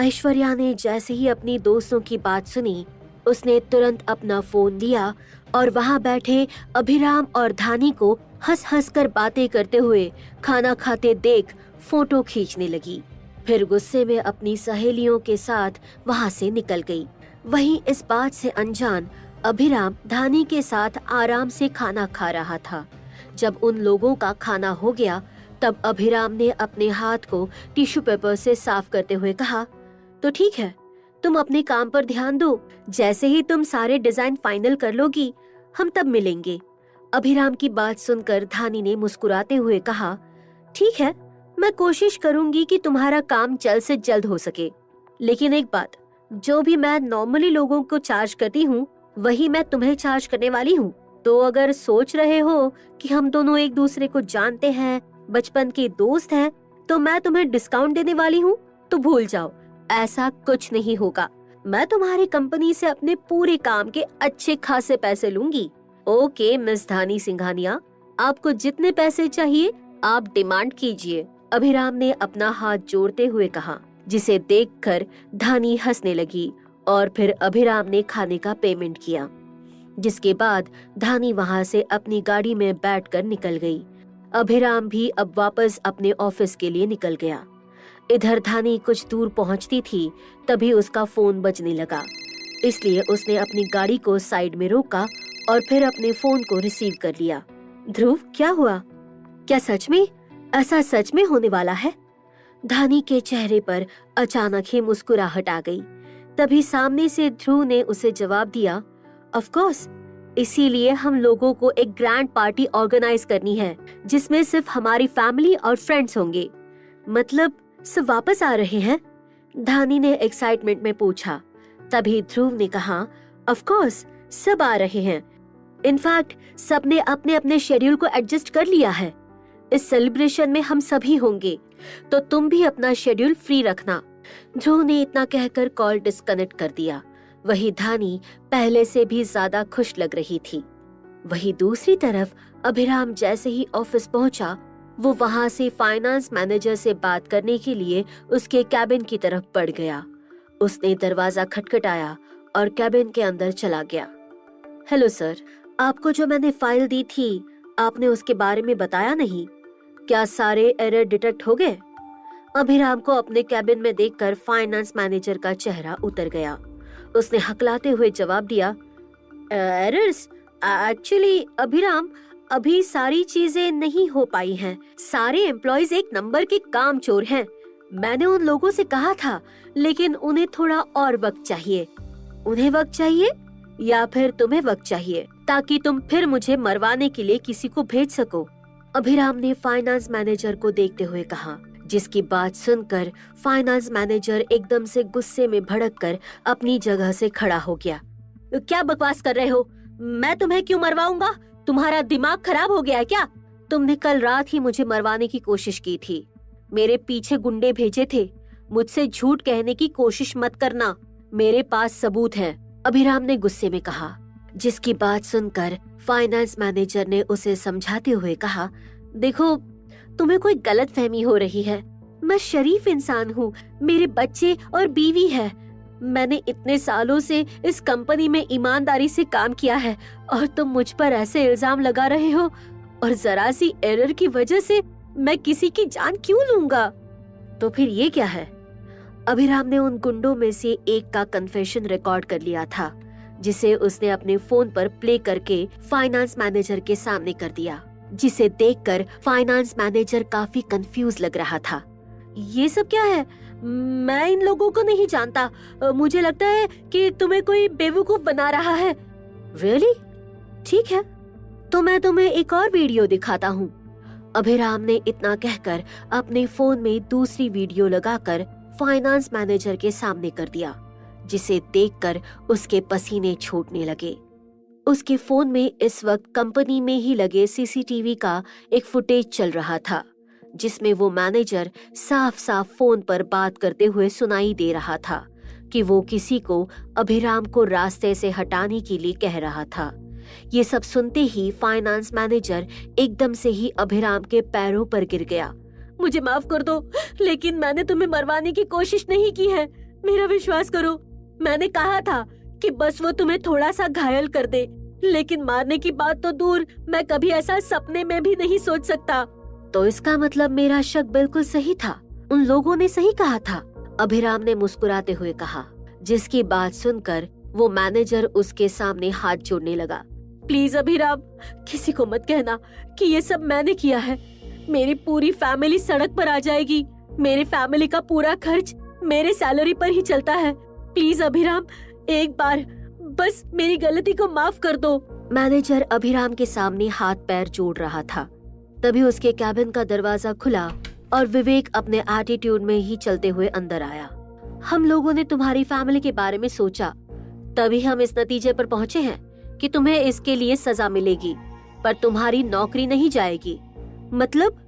ऐश्वर्या ने जैसे ही अपनी दोस्तों की बात सुनी, उसने तुरंत अपना फोन लिया और वहाँ बैठे अभिराम और धानी को हंस हंस कर बातें करते हुए खाना खाते देख फोटो खींचने लगी। फिर गुस्से में अपनी सहेलियों के साथ वहाँ से निकल गई। वहीं इस बात से अनजान अभिराम धानी के साथ आराम से खाना खा रहा था। जब उन लोगों का खाना हो गया, तब अभिराम ने अपने हाथ को टिश्यू पेपर से साफ करते हुए कहा, तो ठीक है, तुम अपने काम पर ध्यान दो। जैसे ही तुम सारे डिजाइन फाइनल कर लोगी, हम तब मिलेंगे। अभिराम की बात सुनकर धानी ने मुस्कुराते हुए कहा, ठीक है, मैं कोशिश करूंगी कि तुम्हारा काम जल्द से जल्द हो सके। लेकिन एक बात, जो भी मैं नॉर्मली लोगों को चार्ज करती हूँ, वही मैं तुम्हें चार्ज करने वाली हूँ। तो अगर सोच रहे हो कि हम दोनों एक दूसरे को जानते हैं, बचपन के दोस्त हैं, तो मैं तुम्हें डिस्काउंट देने वाली हूँ, तो भूल जाओ, ऐसा कुछ नहीं होगा। मैं तुम्हारी कंपनी से अपने पूरे काम के अच्छे खासे पैसे लूंगी। ओके मिस धानी सिंघानिया, आपको जितने पैसे चाहिए आप डिमांड कीजिए। अभिराम ने अपना हाथ जोड़ते हुए कहा, जिसे देखकर धानी हंसने लगी और फिर अभिराम ने खाने का पेमेंट किया, जिसके बाद धानी वहां से अपनी गाड़ी में बैठकर निकल गई। अभिराम भी अब वापस अपने ऑफिस के लिए निकल गया। इधर धानी कुछ दूर पहुंचती थी, तभी उसका फोन बजने लगा, इसलिए उसने अपनी गाड़ी को साइड में रोका और फिर अपने फोन को रिसीव कर लिया। ध्रुव, क्या हुआ? क्या सच में ऐसा सच में होने वाला है? धानी के चेहरे पर अचानक ही मुस्कुराहट आ गई। तभी सामने से ध्रुव ने उसे जवाब दिया, ऑफ कोर्स, इसीलिए हम लोगों को एक ग्रैंड पार्टी ऑर्गेनाइज करनी है, जिसमें सिर्फ हमारी फैमिली और फ्रेंड्स होंगे। मतलब सब वापस आ रहे हैं? धानी ने एक्साइटमेंट में पूछा। तभी ध्रुव ने कहा, ऑफ कोर्स, सब आ रहे हैं। इनफैक्ट सबने अपने अपने शेड्यूल को एडजस्ट कर लिया है। इस सेलिब्रेशन में हम सभी होंगे, तो तुम भी अपना शेड्यूल फ्री रखना। ध्रुव ने इतना कहकर कॉल डिस्कनेक्ट कर दिया। वही धानी पहले से भी ज्यादा खुश लग रही थी। वही दूसरी तरफ अभिराम जैसे ही ऑफिस पहुंचा, वो वहां से फाइनेंस मैनेजर से बात करने के लिए उसके कैबिन की तरफ बढ़ गया। उसने दरवाजा खटखटाया और कैबिन के अंदर चला गया। हेलो सर, आपको जो मैंने फाइल दी थी, आपने उसके बारे में बताया नहीं। क्या सारे एरर डिटेक्ट हो गए? अभिराम को अपने कैबिन में देखकर फाइनेंस मैनेजर का चेहरा उतर गया। उसने हकलाते हुए जवाब दिया, एरर्स? एक्चुअली अभिराम, अभी सारी चीजें नहीं हो पाई हैं। सारे एम्प्लॉयज एक नंबर के कामचोर हैं। मैंने उन लोगों से कहा था, लेकिन उन्हें थोड़ा और वक्त चाहिए। उन्हें वक्त चाहिए या फिर तुम्हें वक्त चाहिए, ताकि तुम फिर मुझे मरवाने के लिए किसी को भेज सको? अभिराम ने फाइनेंस मैनेजर को देखते हुए कहा, जिसकी बात सुनकर फाइनेंस मैनेजर एकदम से गुस्से में भड़ककर अपनी जगह से खड़ा हो गया। क्या बकवास कर रहे हो? मैं तुम्हें क्यों मरवाऊंगा? तुम्हारा दिमाग खराब हो गया है क्या? तुमने कल रात ही मुझे मरवाने की कोशिश की थी। मेरे पीछे गुंडे भेजे थे। मुझसे झूठ कहने की कोशिश मत करना, मेरे पास सबूत है, अभिराम ने गुस्से में कहा। जिसकी बात सुनकर फाइनेंस मैनेजर ने उसे समझाते हुए कहा, देखो तुम्हें कोई गलतफहमी हो रही है। मैं शरीफ इंसान हूँ, मेरे बच्चे और बीवी है। मैंने इतने सालों से इस कंपनी में ईमानदारी से काम किया है और तुम मुझ पर ऐसे इल्जाम लगा रहे हो, और जरा सी एरर की वजह से मैं किसी की जान क्यों लूंगा? तो फिर ये क्या है? अभिराम ने उन गुंडों में से एक का कन्फेशन रिकॉर्ड कर लिया था, जिसे उसने अपने फोन पर प्ले करके फाइनेंस मैनेजर के सामने कर दिया, जिसे देखकर फाइनेंस मैनेजर काफी कंफ्यूज लग रहा था। ये सब क्या है? मैं इन लोगों को नहीं जानता। मुझे लगता है कि तुम्हें कोई बेवकूफ बना रहा है। Really? ठीक है, तो मैं तुम्हें एक और वीडियो दिखाता हूँ। अभिराम ने इतना कहकर अपने फोन में दूसरी वीडियो लगाकर फाइनेंस मैनेजर के सामने कर दिया, जिसे देखकर उसके पसीने छूटने लगे। उसके फोन में इस वक्त कंपनी में ही लगे सीसीटीवी का एक फुटेज चल रहा था, जिसमें वो मैनेजर साफ साफ फोन पर बात करते हुए सुनाई दे रहा था कि वो किसी को अभिराम को रास्ते से हटाने के लिए कह रहा था। ये सब सुनते ही फाइनेंस मैनेजर एकदम से ही अभिराम के पैरों पर गिर गया। मुझे माफ कर दो, लेकिन मैंने तुम्हें मरवाने की कोशिश नहीं की है। मेरा विश्वास करो, मैंने कहा था कि बस वो तुम्हें थोड़ा सा घायल कर दे, लेकिन मारने की बात तो दूर, मैं कभी ऐसा सपने में भी नहीं सोच सकता। तो इसका मतलब मेरा शक बिल्कुल सही था, उन लोगों ने सही कहा था, अभिराम ने मुस्कुराते हुए कहा। जिसकी बात सुनकर वो मैनेजर उसके सामने हाथ जोड़ने लगा। प्लीज अभिराम, किसी को मत कहना कि ये सब मैंने किया है। मेरी पूरी फैमिली सड़क पर आ जाएगी। मेरे फैमिली का पूरा खर्च मेरे सैलरी पर ही चलता है। प्लीज अभिराम, एक बार बस मेरी गलती को माफ कर दो। मैनेजर अभिराम के सामने हाथ पैर जोड़ रहा था। तभी उसके कैबिन का दरवाजा खुला और विवेक अपने एटीट्यूड में ही चलते हुए अंदर आया। हम लोगों ने तुम्हारी फैमिली के बारे में सोचा, तभी हम इस नतीजे पर पहुँचे हैं कि तुम्हें इसके लिए सजा मिलेगी, पर तुम्हारी नौकरी नहीं जाएगी। मतलब?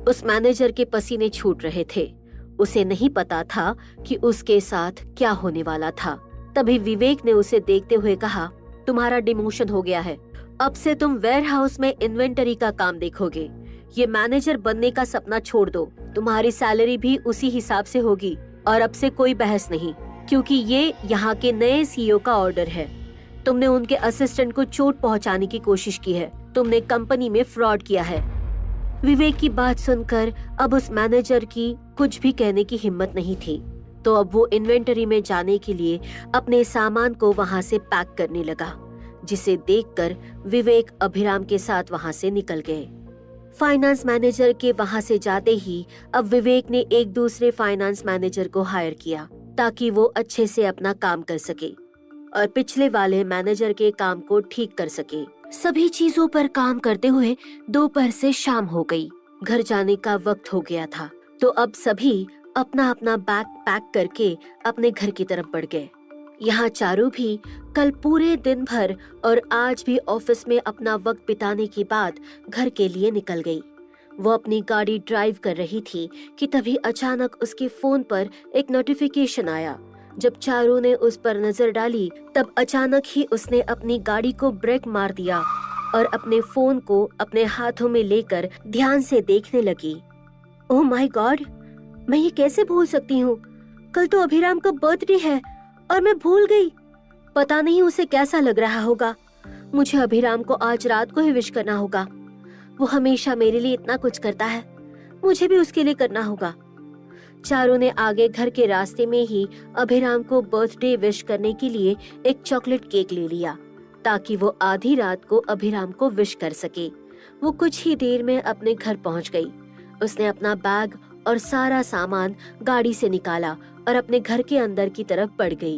उस मैनेजर के पसीने छूट रहे थे। उसे नहीं पता था कि उसके साथ क्या होने वाला था। तभी विवेक ने उसे देखते हुए कहा, तुम्हारा डिमोशन हो गया है। अब से तुम वेयरहाउस में इन्वेंटरी का काम देखोगे। ये मैनेजर बनने का सपना छोड़ दो। तुम्हारी सैलरी भी उसी हिसाब से होगी और अब से कोई बहस नहीं, क्योंकि ये यहाँ के नए सीईओ का ऑर्डर है। तुमने उनके असिस्टेंट को चोट पहुँचाने की कोशिश की है। तुमने कंपनी में फ्रॉड किया है। विवेक की बात सुनकर अब उस मैनेजर की कुछ भी कहने की हिम्मत नहीं थी, तो अब वो इन्वेंटरी में जाने के लिए अपने सामान को वहाँ से पैक करने लगा, जिसे देखकर विवेक अभिराम के साथ वहाँ से निकल गए। फाइनेंस मैनेजर के वहाँ से जाते ही अब विवेक ने एक दूसरे फाइनेंस मैनेजर को हायर किया, ताकि वो अच्छे से अपना काम कर सके और पिछले वाले मैनेजर के काम को ठीक कर सके। सभी चीजों पर काम करते हुए दोपहर से शाम हो गई। घर जाने का वक्त हो गया था, तो अब सभी अपना अपना बैग पैक करके अपने घर की तरफ बढ़ गए। यहाँ चारू भी कल पूरे दिन भर और आज भी ऑफिस में अपना वक्त बिताने के बाद घर के लिए निकल गई। वो अपनी गाड़ी ड्राइव कर रही थी कि तभी अचानक उसके फोन पर एक नोटिफिकेशन आया। जब चारू ने उस पर नजर डाली, तब अचानक ही उसने अपनी गाड़ी को ब्रेक मार दिया और अपने फोन को अपने हाथों में लेकर ध्यान से देखने लगी। ओह माय गॉड, मैं ये कैसे भूल सकती हूँ? कल तो अभिराम का बर्थडे है और मैं भूल गई। पता नहीं उसे कैसा लग रहा होगा। मुझे अभिराम को आज रात को ही विश करना होगा। वो हमेशा मेरे लिए इतना कुछ करता है, मुझे भी उसके लिए करना होगा। चारू ने आगे घर के रास्ते में ही अभिराम को बर्थडे विश करने के लिए एक चॉकलेट केक ले लिया, ताकि वो आधी रात को अभिराम को विश कर सके। वो कुछ ही देर में अपने घर पहुंच गई। उसने अपना बैग और सारा सामान गाड़ी से निकाला और अपने घर के अंदर की तरफ बढ़ गई।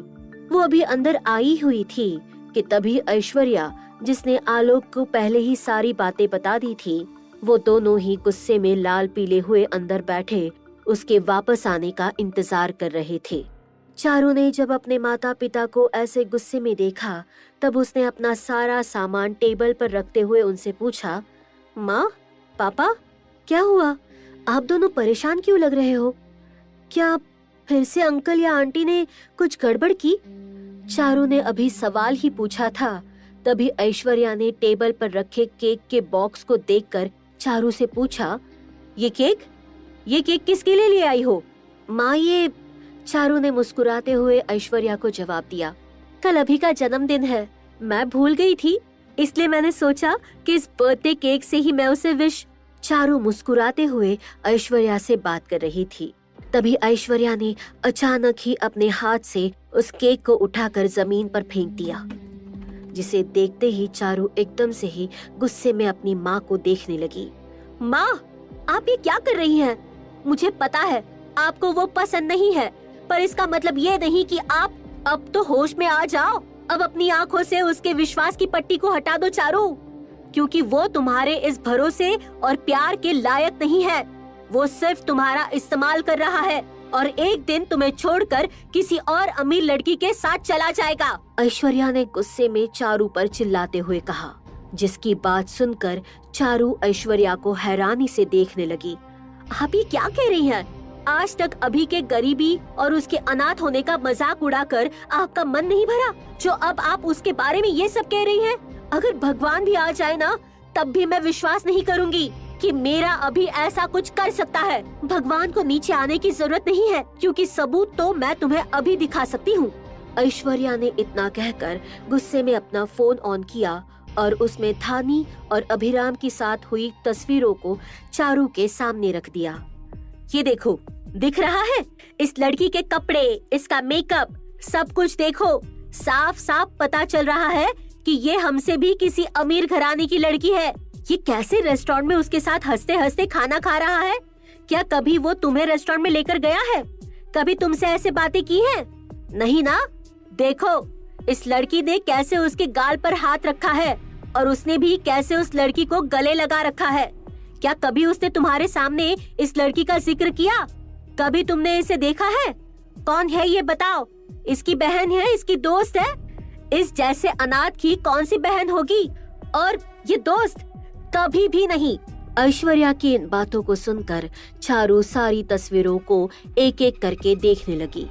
वो अभी अंदर आई हुई थी कि तभी ऐश्वर्या, जिसने आलोक को पहले ही सारी बातें बता दी थी, वो दोनों ही गुस्से में लाल पीले हुए अंदर बैठे उसके वापस आने का इंतजार कर रहे थे। चारू ने जब अपने माता पिता को ऐसे गुस्से में देखा, तब उसने अपना सारा सामान टेबल पर रखते हुए उनसे पूछा, माँ, पापा, क्या हुआ? आप दोनों परेशान क्यों लग रहे हो? क्या फिर से अंकल या आंटी ने कुछ गड़बड़ की? चारू ने अभी सवाल ही पूछा था, तभी ऐश्वर्या ने टेबल पर रखे केक के बॉक्स को देखकर चारू से पूछा, ये केक किसके लिए ले आई हो? माँ, ये चारू ने मुस्कुराते हुए ऐश्वर्या को जवाब दिया, कल अभी का जन्मदिन है, मैं भूल गई थी, इसलिए मैंने सोचा कि इस बर्थडे केक से ही मैं उसे विश। चारू मुस्कुराते हुए ऐश्वर्या से बात कर रही थी। तभी ऐश्वर्या ने अचानक ही अपने हाथ से उस केक को उठाकर जमीन पर फेंक दिया, जिसे देखते ही चारू एकदम से ही गुस्से में अपनी माँ को देखने लगी। माँ, आप ये क्या कर रही हैं? मुझे पता है आपको वो पसंद नहीं है, पर इसका मतलब ये नहीं कि आप अब तो होश में आ जाओ। अब अपनी आंखों से उसके विश्वास की पट्टी को हटा दो चारू, क्योंकि वो तुम्हारे इस भरोसे और प्यार के लायक नहीं है। वो सिर्फ तुम्हारा इस्तेमाल कर रहा है और एक दिन तुम्हें छोड़कर किसी और अमीर लड़की के साथ चला जाएगा। ऐश्वर्या ने गुस्से में चारू पर चिल्लाते हुए कहा, जिसकी बात सुनकर चारू ऐश्वर्या को हैरानी से देखने लगी। आप ये क्या कह रही हैं? आज तक अभी के गरीबी और उसके अनाथ होने का मजाक उड़ाकर आपका मन नहीं भरा, जो अब आप उसके बारे में ये सब कह रही हैं? अगर भगवान भी आ जाए ना, तब भी मैं विश्वास नहीं करूंगी कि मेरा अभी ऐसा कुछ कर सकता है। भगवान को नीचे आने की जरूरत नहीं है, क्योंकि सबूत तो मैं तुम्हें अभी दिखा सकती हूँ। ऐश्वर्या ने इतना कहकर गुस्से में अपना फोन ऑन किया और उसमें धानी और अभिराम के साथ हुई तस्वीरों को चारू के सामने रख दिया। ये देखो, दिख रहा है? इस लड़की के कपड़े, इसका मेकअप, सब कुछ देखो। साफ साफ पता चल रहा है कि ये हमसे भी किसी अमीर घराने की लड़की है। ये कैसे रेस्टोरेंट में उसके साथ हंसते हंसते खाना खा रहा है? क्या कभी वो तुम्हें रेस्टोरेंट में लेकर गया है? कभी तुमसे ऐसे बातें की हैं? नहीं ना? देखो, इस लड़की ने कैसे उसके गाल पर हाथ रखा है और उसने भी कैसे उस लड़की को गले लगा रखा है। क्या कभी उसने तुम्हारे सामने इस लड़की का जिक्र किया? कभी तुमने इसे देखा है? कौन है ये बताओ? इसकी बहन है? इसकी दोस्त है? इस जैसे अनाथ की कौन सी बहन होगी? और ये दोस्त? कभी भी नहीं। ऐश्वर्या की इन बातों को सुनकर चारू सारी तस्वीरों को एक एक करके देखने लगी।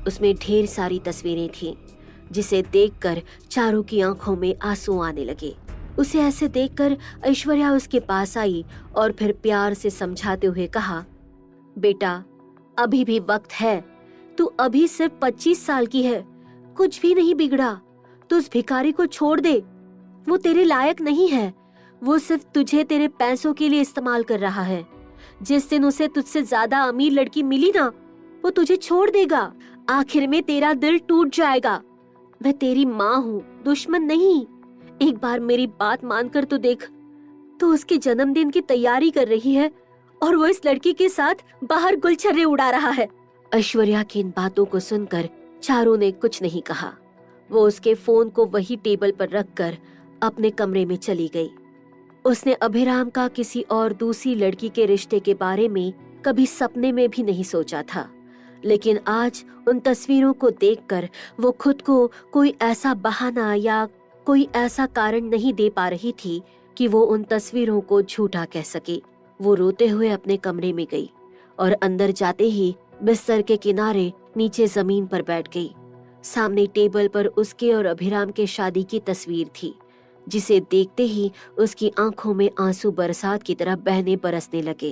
उसमें ढेर सारी तस्वीरें थीं, जिसे देखकर चारू की आंखों में आंसू आने लगे। उसे ऐसे देखकर ऐश्वर्या उसके पास आई और फिर प्यार से समझाते हुए कहा, बेटा, अभी भी वक्त है। तू अभी सिर्फ 25 साल की है, कुछ भी नहीं बिगड़ा। तू उस भिखारी को छोड़ दे, वो तेरे लायक नहीं है। वो सिर्फ तुझे तेरे पैसों के लिए इस्तेमाल कर रहा है। जिस दिन उसे तुझसे ज्यादा अमीर लड़की मिली ना, वो तुझे छोड़ देगा। आखिर में तेरा दिल टूट जाएगा। मैं तेरी माँ हूँ, दुश्मन नहीं। एक बार मेरी बात मानकर तो देख। तो उसके जन्मदिन की तैयारी कर रही है और वो इस लड़की के साथ बाहर गुलछर्रे उड़ा रहा है। ऐश्वर्या की इन बातों को सुनकर चारू ने कुछ नहीं कहा। वो उसके फोन को वही टेबल पर रखकर अपने कमरे में चली गई। उसने अभिराम का किसी और दूसरी लड़की के रिश्ते के बारे में कभी सपने में भी नहीं सोचा था, लेकिन आज उन तस्वीरों को देखकर वो खुद को कोई ऐसा बहाना या कोई ऐसा कारण नहीं दे पा रही थी कि वो उन तस्वीरों को झूठा कह सके। वो रोते हुए अपने कमरे में गई और अंदर जाते ही बिस्तर के किनारे नीचे जमीन पर बैठ गई। सामने टेबल पर उसके और अभिराम के शादी की तस्वीर थी, जिसे देखते ही उसकी आंखों में आंसू बरसात की तरह बरसने लगे।